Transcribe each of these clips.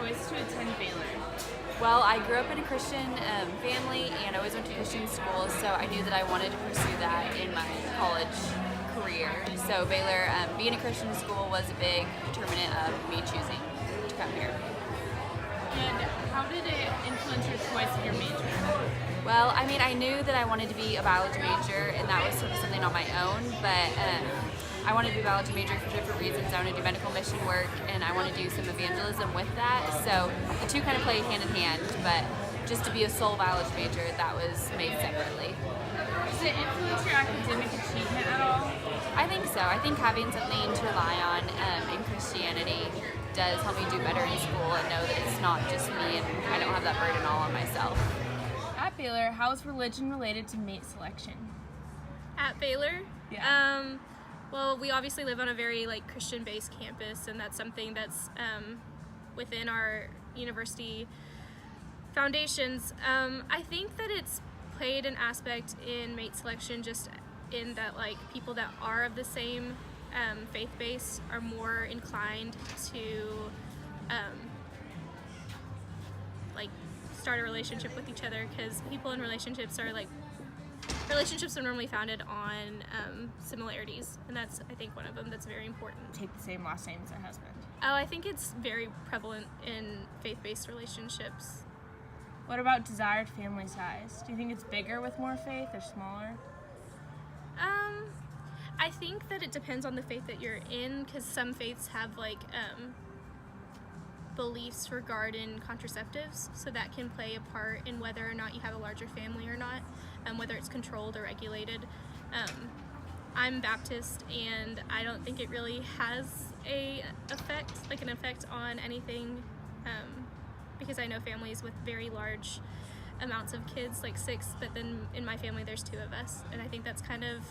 choice to attend Baylor? Well, I grew up in a Christian family, and I always went to Christian schools, so I knew that I wanted to pursue that in my college career. So Baylor, being a Christian school was a big determinant of me choosing to come here. And how did it influence your choice of your major? Well, I mean, I knew that I wanted to be a biology major, and that was sort of something on my own, but I wanted to be a biology major for different reasons. I want to do medical mission work, and I want to do some evangelism with that. So the two kind of play hand in hand, but just to be a sole biology major, that was made separately. Does it influence your academic achievement at all? I think so. I think having something to rely on in Christianity does help me do better in school and know that it's not just me and I don't have that burden all on myself. At Baylor, how is religion related to mate selection? At Baylor? Yeah. Well, we obviously live on a very Christian-based campus, and that's something that's within our university foundations. I think that it's played an aspect in mate selection, just in that people that are of the same faith base are more inclined to start a relationship with each other, because people in relationships are normally founded on similarities, and that's, I think, one of them that's very important. Take the same last name as a husband. Oh, I think it's very prevalent in faith-based relationships. What about desired family size? Do you think it's bigger with more faith or smaller? I think that it depends on the faith that you're in, because some faiths have beliefs regarding contraceptives, so that can play a part in whether or not you have a larger family or not, whether it's controlled or regulated. I'm Baptist, and I don't think it really has an effect on anything, because I know families with very large amounts of kids, 6, but then in my family there's 2 of us, and I think that's kind of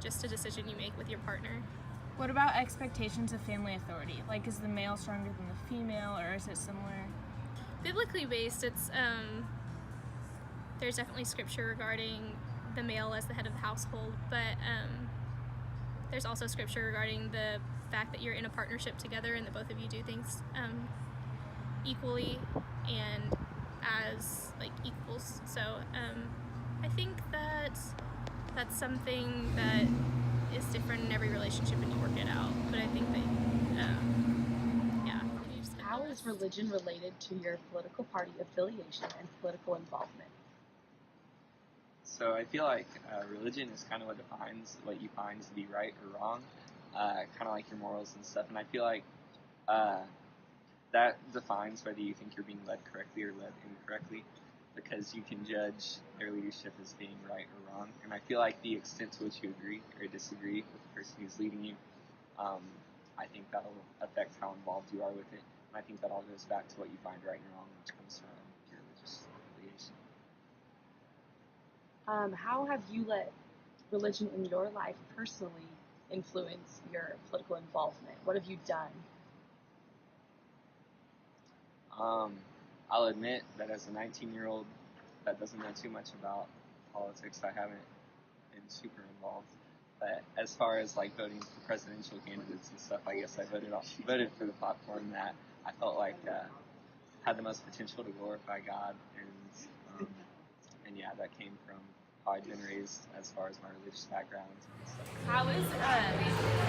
just a decision you make with your partner. What about expectations of family authority? Is the male stronger than the female, or is it similar? Biblically based, it's there's definitely scripture regarding the male as the head of the household, but there's also scripture regarding the fact that you're in a partnership together and that both of you do things equally and as equals. So I think that that's something that is different in every relationship, and you work it out. But I think that How is religion related to your political party affiliation and political involvement? So I feel like religion is kind of what defines what you find to be right or wrong, kind of like your morals and stuff. And I feel like that defines whether you think you're being led correctly or led incorrectly, because you can judge their leadership as being right or wrong. And I feel like the extent to which you agree or disagree with the person who's leading you, I think that'll affect how involved you are with it. And I think that all goes back to what you find right and wrong, which comes from your religious affiliation. How have you let religion in your life personally influence your political involvement? What have you done? I'll admit that as a 19-year-old that doesn't know too much about politics, I haven't been super involved. But as far as voting for presidential candidates and stuff, I guess I voted for the platform that I felt had the most potential to glorify God, and yeah, that came from how I'd been raised as far as my religious background and stuff. How is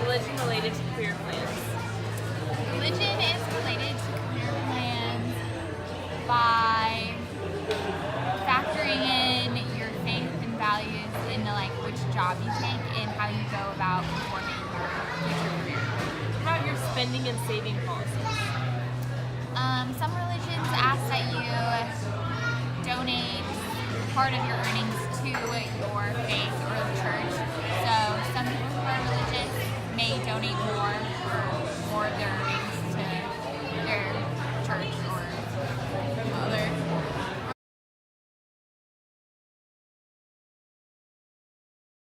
religion related to career plans? Religion is related to career plans by factoring in your faith and values into which job you take and how you go about performing your future career. What about your spending and saving policies? Some religions ask that you donate part of your earnings to your faith